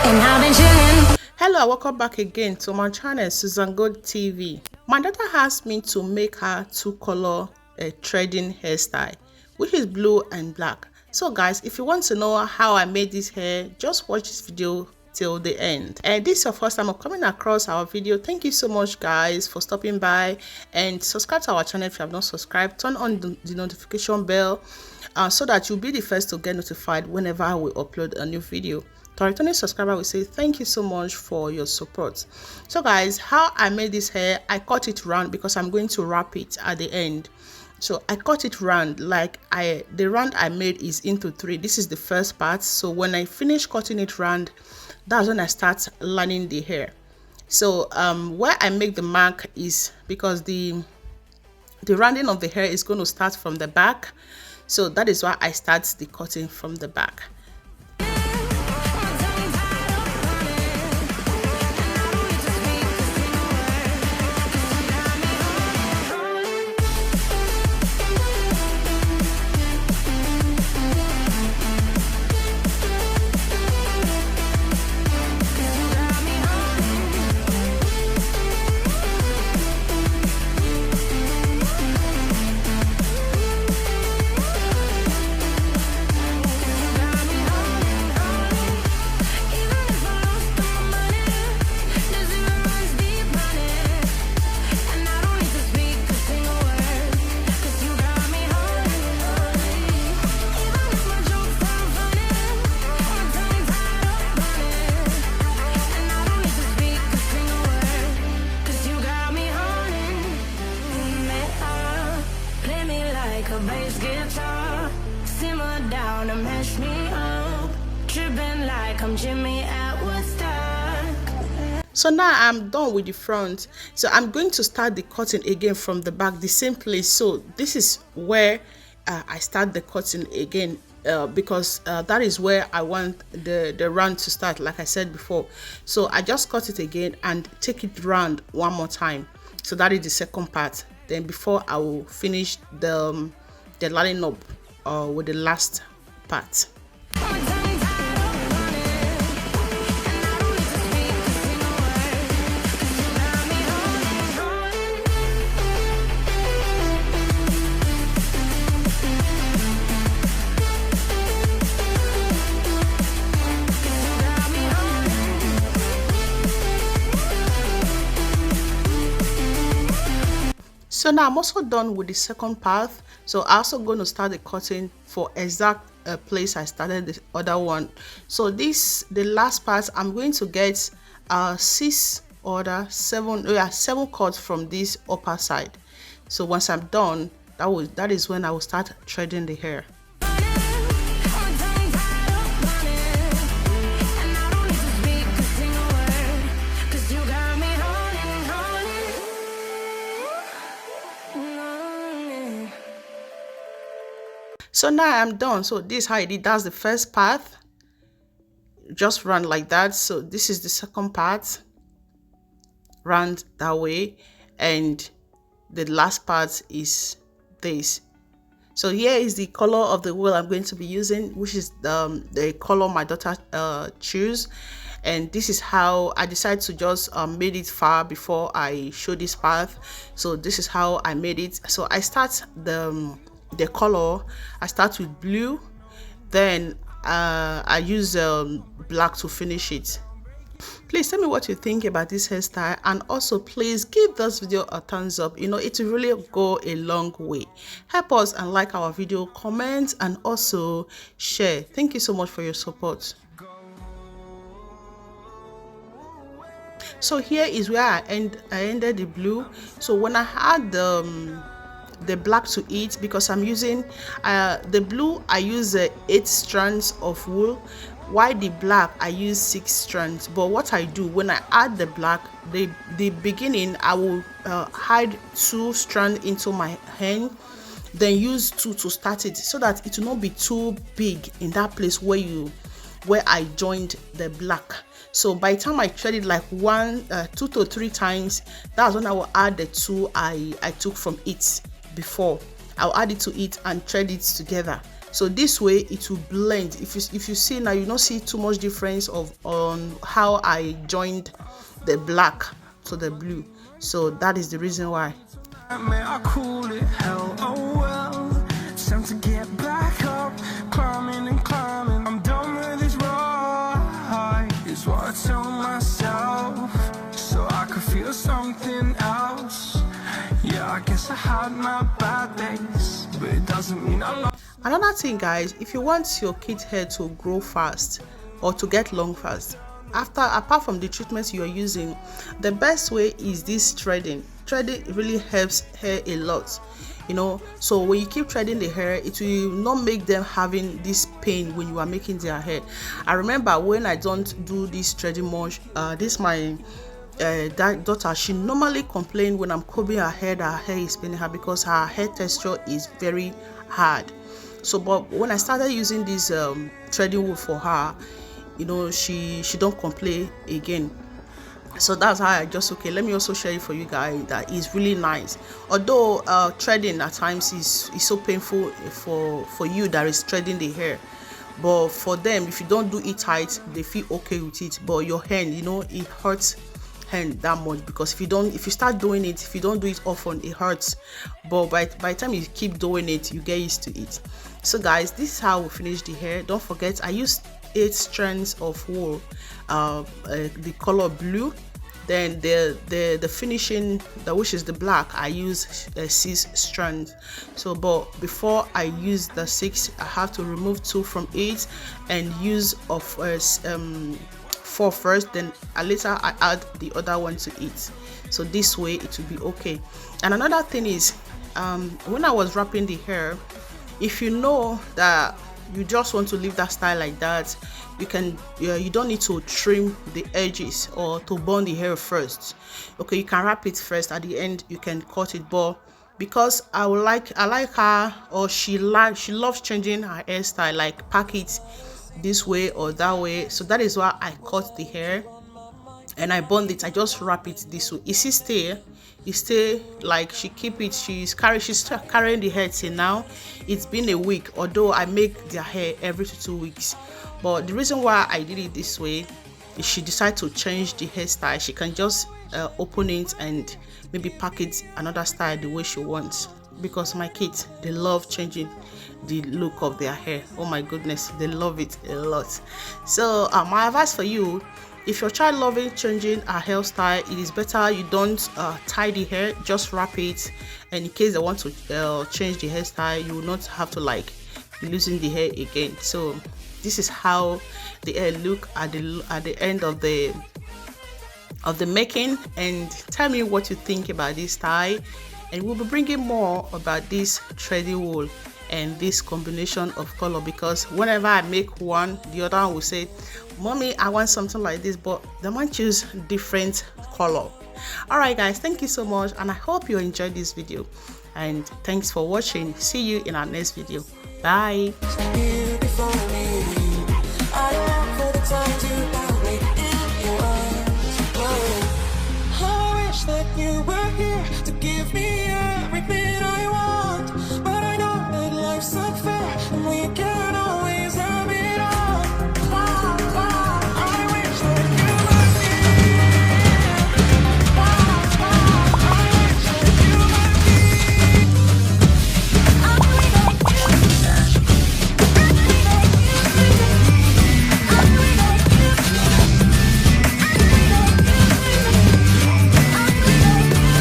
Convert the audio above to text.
and I've been chilling. Hello, welcome back again to my channel, Susan Gold TV. My daughter asked me to make her two-color threading hairstyle, which is blue and black. So guys, if you want to know how I made this hair, just watch this video till the end. And this is your first time of coming across our video, thank you so much guys for stopping by, and subscribe to our channel if you have not subscribed. Turn on the notification bell so that you'll be the first to get notified whenever we upload a new video. To returning subscriber, we say thank you so much for your support. So guys, how I made this hair, I cut it round because I'm going to wrap it at the end. So I cut it round, like the round I made is into 3. This is the first part. So when I finish cutting it round, that's when I start lining the hair. So where I make the mark is because the rounding of the hair is going to start from the back. So that is why I start the cutting from the back. A bass guitar, simmer down and mash me up, tripping like I'm Jimmy at Woodstock. So now I'm done with the front, so I'm going to start the cutting again from the back, the same place. So this is where I start the cutting again because that is where I want the round to start, like I said before. So I just cut it again and take it round one more time. So that is the second part. Then before I will finish the lining up with the last part. So now I'm also done with the second part. So I'm also going to start the cutting for exact place I started the other one. So the last part, I'm going to get 7 cuts from this upper side. So once I'm done, that is when I will start threading the hair. So now I'm done. So this is how I did. That's the first part, just run like that. So this is the second part, run that way, and the last part is this. So here is the color of the wool I'm going to be using, which is the color my daughter choose. And this is how I decided to just made it far before I show this path. So this is how I made it. So I start the color. I start with blue, then I use black to finish it. Please tell me what you think about this hairstyle, and also please give this video a thumbs up. You know, it will really go a long way. Help us and like our video, comment, and also share. Thank you so much for your support. So here is where I ended the blue. So when I had the black to it, because I'm using the blue, I use 8 strands of wool, while the black I use 6 strands. But what I do when I add the black, the beginning I will hide 2 strands into my hand, then use 2 to start it, so that it will not be too big in that place where I joined the black. So by the time I thread it like 2 to 3 times, that's when I will add the 2 I took from it before. I'll add it to it and thread it together. So this way it will blend. If you see now, you don't see too much difference on how I joined the black to the blue. So that is the reason why. May I call it hell? Oh well, time to get back up, climbing and climbing. I'm done with this ride, is what I tell myself, so I could feel something else. Yeah, I guess I had my bad days, but it doesn't mean I love. Another thing, guys, if you want your kid's hair to grow fast or to get long fast, apart from the treatments you are using, the best way is this threading. Threading really helps hair a lot, you know. So when you keep threading the hair, it will not make them having this pain when you are making their hair. I remember when I don't do this threading much, this my that daughter, she normally complained when I'm combing her hair that her hair is paining her because her hair texture is very hard. So but when I started using this threading wool for her, you know, she don't complain again. So that's how I just, okay, let me also share it for you guys. That is really nice. Although threading at times is so painful for you that is threading the hair, but for them, if you don't do it tight, they feel okay with it. But your hand, you know, it hurts hand that much, because if you start doing it, if you don't do it often, it hurts. But by the time you keep doing it, you get used to it. So guys, this is how we finish the hair. Don't forget, I used 8 strands of wool, the color blue. Then the finishing, which is the black, I use 6 strands. So but before I use the 6, I have to remove 2 from it and use of 4 first, then later I add the other one to it. So this way it will be okay. And another thing is, when I was wrapping the hair, if you know that you just want to leave that style like that, you can, you don't need to trim the edges or to burn the hair first. Okay, you can wrap it first, at the end you can cut it. But because I like her, or she loves changing her hairstyle, like pack it this way or that way, so that is why I cut the hair and I bond it. I just wrap it this way. It stay like she keep it. She's carrying the hair till now. It's been a week, although I make their hair every 2 weeks. But the reason why I did it this way is she decided to change the hairstyle. She can just open it and maybe pack it another style the way she wants. Because my kids, they love changing the look of their hair. Oh my goodness, they love it a lot. So my advice for you, if your child loving changing a hairstyle, it is better you don't tie the hair, just wrap it. And in case they want to change the hairstyle, you will not have to like be losing the hair again. So this is how the hair look at the end of the making. And tell me what you think about this style, and we'll be bringing more about this threading wool and this combination of color, because whenever I make one, the other one will say, "Mommy, I want something like this," but they might choose different color. All right guys, thank you so much, and I hope you enjoyed this video, and thanks for watching. See you in our next video. Bye.